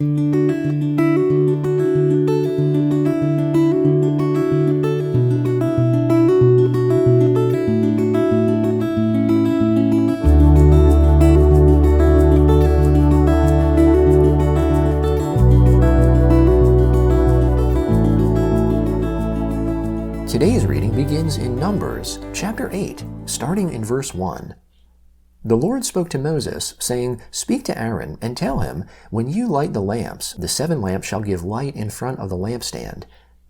Today's reading begins in Numbers, chapter 8, starting in verse 1. The Lord spoke to Moses, saying, "Speak to Aaron, and tell him, when you light the lamps, the 7 lamps shall give light in front of the lampstand."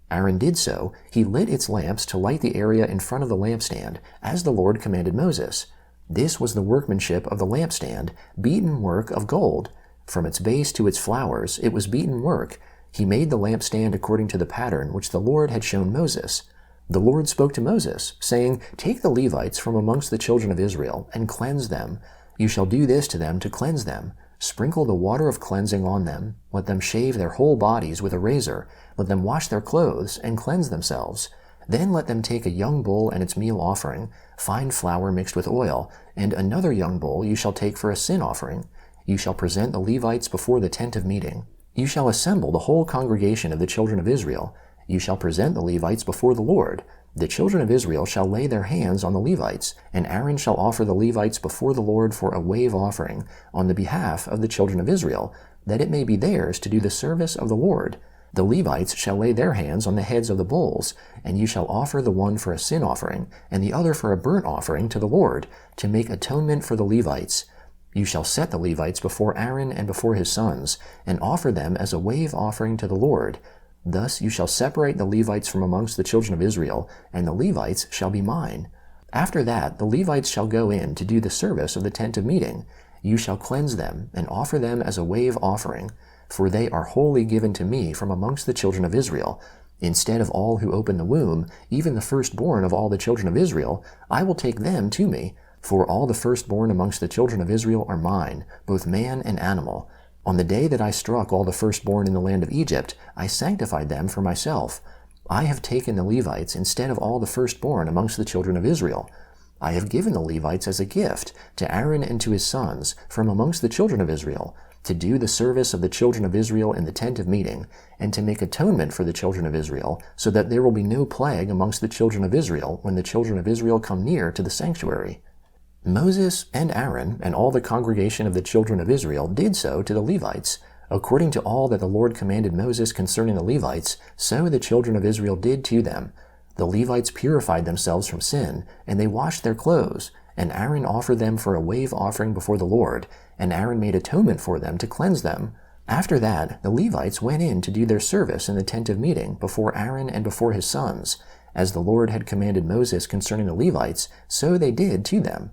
Aaron did so. He lit its lamps to light the area in front of the lampstand, as the Lord commanded Moses. This was the workmanship of the lampstand, beaten work of gold. From its base to its flowers, it was beaten work. He made the lampstand according to the pattern which the Lord had shown Moses. The Lord spoke to Moses, saying, "Take the Levites from amongst the children of Israel, and cleanse them. You shall do this to them to cleanse them. Sprinkle the water of cleansing on them. Let them shave their whole bodies with a razor. Let them wash their clothes, and cleanse themselves. Then let them take a young bull and its meal offering, fine flour mixed with oil, and another young bull you shall take for a sin offering. You shall present the Levites before the tent of meeting. You shall assemble the whole congregation of the children of Israel. You shall present the Levites before the Lord. The children of Israel shall lay their hands on the Levites, and Aaron shall offer the Levites before the Lord for a wave offering on the behalf of the children of Israel, that it may be theirs to do the service of the Lord. The Levites shall lay their hands on the heads of the bulls, and you shall offer the one for a sin offering, and the other for a burnt offering to the Lord, to make atonement for the Levites. You shall set the Levites before Aaron and before his sons, and offer them as a wave offering to the Lord. Thus you shall separate the Levites from amongst the children of Israel, and the Levites shall be mine. After that the Levites shall go in to do the service of the tent of meeting. You shall cleanse them, and offer them as a wave offering, for they are wholly given to me from amongst the children of Israel. Instead of all who open the womb, even the firstborn of all the children of Israel, I will take them to me, for all the firstborn amongst the children of Israel are mine, both man and animal. On the day that I struck all the firstborn in the land of Egypt, I sanctified them for myself. I have taken the Levites instead of all the firstborn amongst the children of Israel. I have given the Levites as a gift to Aaron and to his sons from amongst the children of Israel, to do the service of the children of Israel in the tent of meeting, and to make atonement for the children of Israel, so that there will be no plague amongst the children of Israel when the children of Israel come near to the sanctuary." Moses and Aaron and all the congregation of the children of Israel did so to the Levites. According to all that the Lord commanded Moses concerning the Levites, so the children of Israel did to them. The Levites purified themselves from sin, and they washed their clothes, and Aaron offered them for a wave offering before the Lord, and Aaron made atonement for them to cleanse them. After that, the Levites went in to do their service in the tent of meeting before Aaron and before his sons. As the Lord had commanded Moses concerning the Levites, so they did to them.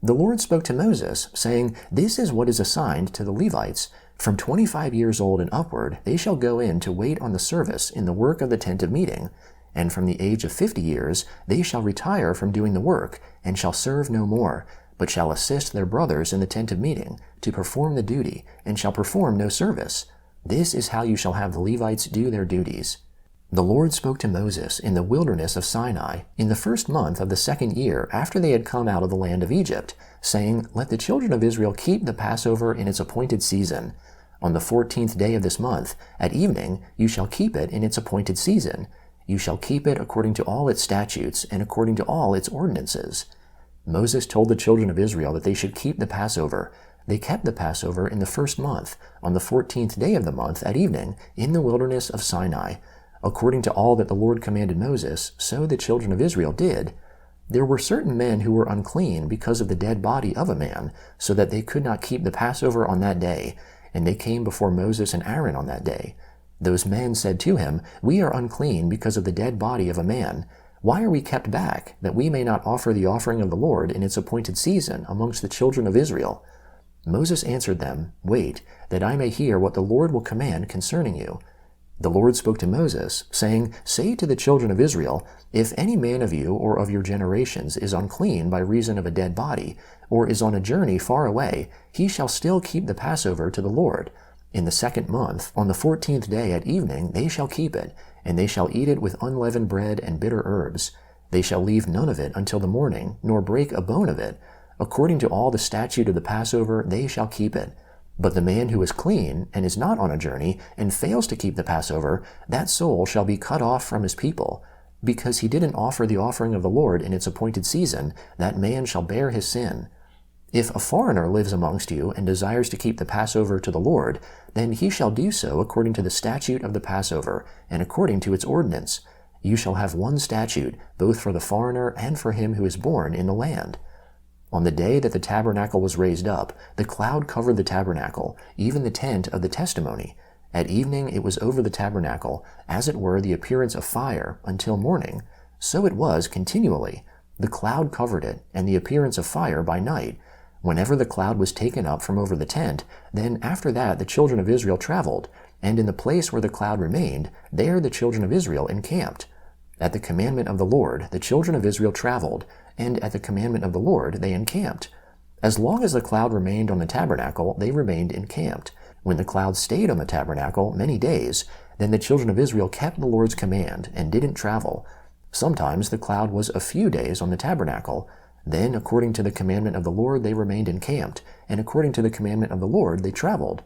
The Lord spoke to Moses, saying, "This is what is assigned to the Levites. From 25 years old and upward they shall go in to wait on the service in the work of the tent of meeting. And from the age of 50 years they shall retire from doing the work, and shall serve no more, but shall assist their brothers in the tent of meeting, to perform the duty, and shall perform no service. This is how you shall have the Levites do their duties." The Lord spoke to Moses in the wilderness of Sinai in the 1st month of the 2nd year after they had come out of the land of Egypt, saying, "Let the children of Israel keep the Passover in its appointed season. On the 14th day of this month, at evening, you shall keep it in its appointed season. You shall keep it according to all its statutes and according to all its ordinances." Moses told the children of Israel that they should keep the Passover. They kept the Passover in the 1st month, on the 14th day of the month at evening, in the wilderness of Sinai. According to all that the Lord commanded Moses, so the children of Israel did. There were certain men who were unclean because of the dead body of a man, so that they could not keep the Passover on that day, and they came before Moses and Aaron on that day. Those men said to him, "We are unclean because of the dead body of a man. Why are we kept back, that we may not offer the offering of the Lord in its appointed season amongst the children of Israel?" Moses answered them, "Wait, that I may hear what the Lord will command concerning you." The Lord spoke to Moses, saying, "Say to the children of Israel, if any man of you or of your generations is unclean by reason of a dead body, or is on a journey far away, he shall still keep the Passover to the Lord. In the 2nd month, on the 14th day at evening, they shall keep it, and they shall eat it with unleavened bread and bitter herbs. They shall leave none of it until the morning, nor break a bone of it. According to all the statute of the Passover, they shall keep it. But the man who is clean and is not on a journey and fails to keep the Passover, that soul shall be cut off from his people. Because he didn't offer the offering of the Lord in its appointed season, that man shall bear his sin. If a foreigner lives amongst you and desires to keep the Passover to the Lord, then he shall do so according to the statute of the Passover, and according to its ordinance. You shall have one statute, both for the foreigner and for him who is born in the land. On the day that the tabernacle was raised up, the cloud covered the tabernacle, even the tent of the testimony. At evening it was over the tabernacle, as it were the appearance of fire, until morning. So it was continually. The cloud covered it, and the appearance of fire by night. Whenever the cloud was taken up from over the tent, then after that the children of Israel traveled, and in the place where the cloud remained, there the children of Israel encamped. At the commandment of the Lord the children of Israel traveled, and at the commandment of the Lord they encamped. As long as the cloud remained on the tabernacle, they remained encamped. When the cloud stayed on the tabernacle many days, then the children of Israel kept the Lord's command and didn't travel. Sometimes the cloud was a few days on the tabernacle. Then, according to the commandment of the Lord, they remained encamped, and according to the commandment of the Lord, they traveled.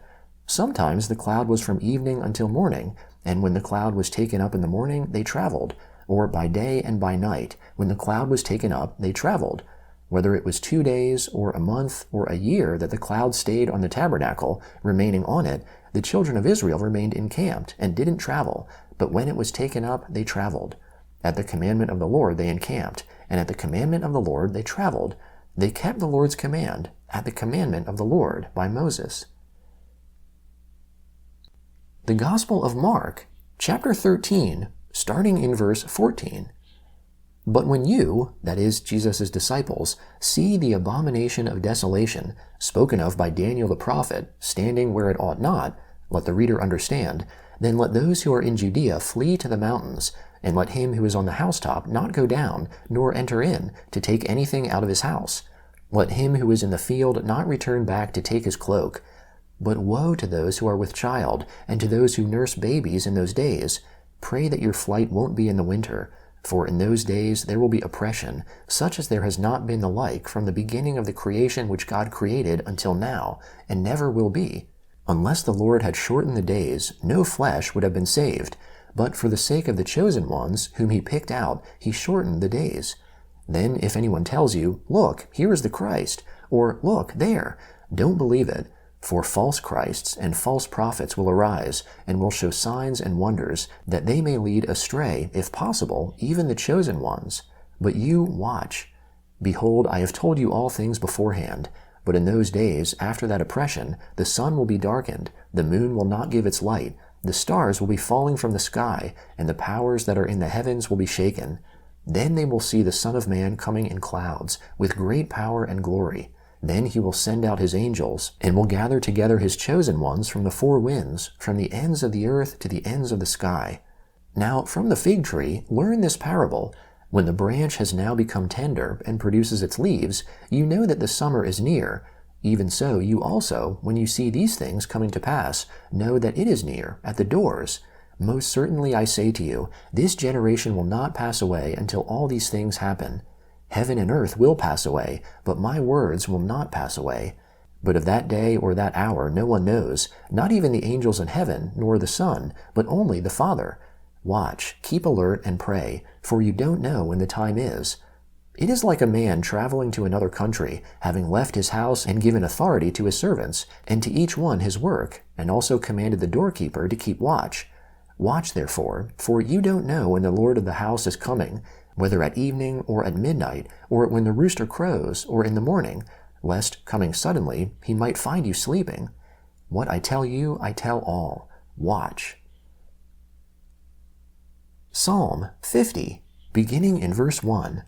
Sometimes the cloud was from evening until morning, and when the cloud was taken up in the morning, they traveled. Or by day and by night, when the cloud was taken up, they traveled. Whether it was 2 days, or a month, or a year that the cloud stayed on the tabernacle, remaining on it, the children of Israel remained encamped, and didn't travel, but when it was taken up, they traveled. At the commandment of the Lord they encamped, and at the commandment of the Lord they traveled. They kept the Lord's command, at the commandment of the Lord by Moses. The Gospel of Mark, chapter 13, starting in verse 14. But when you, that is, Jesus' disciples, see the abomination of desolation, spoken of by Daniel the prophet, standing where it ought not, let the reader understand, then let those who are in Judea flee to the mountains, and let him who is on the housetop not go down, nor enter in, to take anything out of his house. Let him who is in the field not return back to take his cloak. But woe to those who are with child, and to those who nurse babies in those days. Pray that your flight won't be in the winter, for in those days there will be oppression, such as there has not been the like from the beginning of the creation which God created until now, and never will be. Unless the Lord had shortened the days, no flesh would have been saved. But for the sake of the chosen ones, whom he picked out, he shortened the days. Then if anyone tells you, "Look, here is the Christ," or "Look, there," don't believe it. For false Christs and false prophets will arise, and will show signs and wonders, that they may lead astray, if possible, even the chosen ones. But you watch. Behold, I have told you all things beforehand. But in those days, after that oppression, the sun will be darkened, the moon will not give its light, the stars will be falling from the sky, and the powers that are in the heavens will be shaken. Then they will see the Son of Man coming in clouds, with great power and glory. Then he will send out his angels, and will gather together his chosen ones from the four winds, from the ends of the earth to the ends of the sky. Now from the fig tree learn this parable. When the branch has now become tender and produces its leaves, you know that the summer is near. Even so, you also, when you see these things coming to pass, know that it is near, at the doors. Most certainly I say to you, this generation will not pass away until all these things happen. Heaven and earth will pass away, but my words will not pass away. But of that day or that hour no one knows, not even the angels in heaven, nor the Son, but only the Father. Watch, keep alert, and pray, for you don't know when the time is. It is like a man traveling to another country, having left his house and given authority to his servants, and to each one his work, and also commanded the doorkeeper to keep watch. Watch therefore, for you don't know when the Lord of the house is coming, whether at evening or at midnight, or when the rooster crows, or in the morning, lest, coming suddenly, he might find you sleeping. What I tell you, I tell all. Watch. Psalm 50, beginning in verse 1.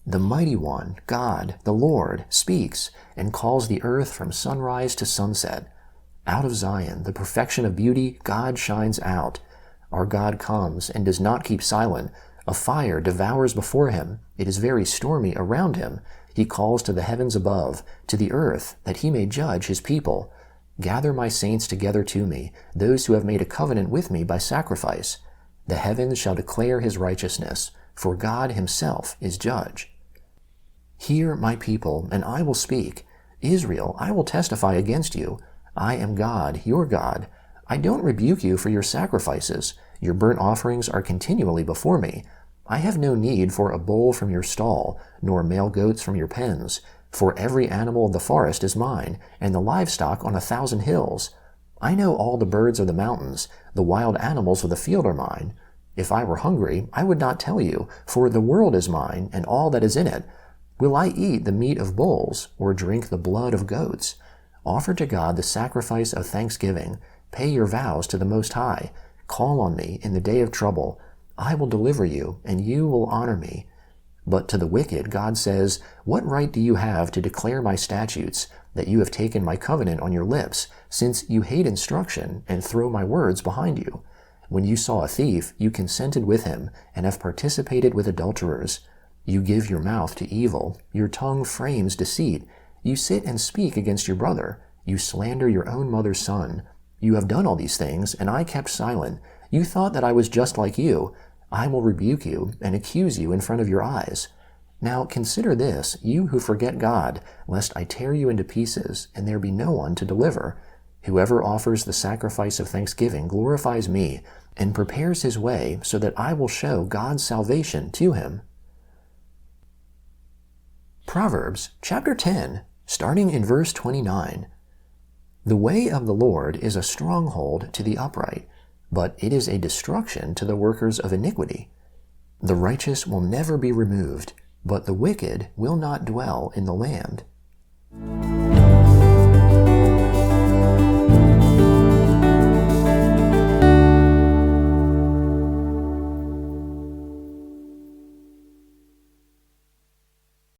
The Mighty One, God, the Lord, speaks, and calls the earth from sunrise to sunset. Out of Zion, the perfection of beauty, God shines out. Our God comes and does not keep silent. A fire devours before him. It is very stormy around him. He calls to the heavens above, to the earth, that he may judge his people. Gather my saints together to me, those who have made a covenant with me by sacrifice. The heavens shall declare his righteousness, for God himself is judge. Hear, my people, and I will speak. Israel, I will testify against you. I am God, your God. I don't rebuke you for your sacrifices. Your burnt offerings are continually before me. I have no need for a bull from your stall, nor male goats from your pens. For every animal of the forest is mine, and the livestock on 1,000 hills. I know all the birds of the mountains, the wild animals of the field are mine. If I were hungry, I would not tell you, for the world is mine, and all that is in it. Will I eat the meat of bulls, or drink the blood of goats? Offer to God the sacrifice of thanksgiving. Pay your vows to the Most High. Call on me in the day of trouble. I will deliver you, and you will honor me. But to the wicked, God says, What right do you have to declare my statutes, that you have taken my covenant on your lips, since you hate instruction and throw my words behind you? When you saw a thief, you consented with him, and have participated with adulterers. You give your mouth to evil, your tongue frames deceit. You sit and speak against your brother. You slander your own mother's son. You have done all these things, and I kept silent. You thought that I was just like you. I will rebuke you and accuse you in front of your eyes. Now consider this, you who forget God, lest I tear you into pieces, and there be no one to deliver. Whoever offers the sacrifice of thanksgiving glorifies me, and prepares his way so that I will show God's salvation to him. Proverbs chapter 10, starting in verse 29. The way of the Lord is a stronghold to the upright, but it is a destruction to the workers of iniquity. The righteous will never be removed, but the wicked will not dwell in the land.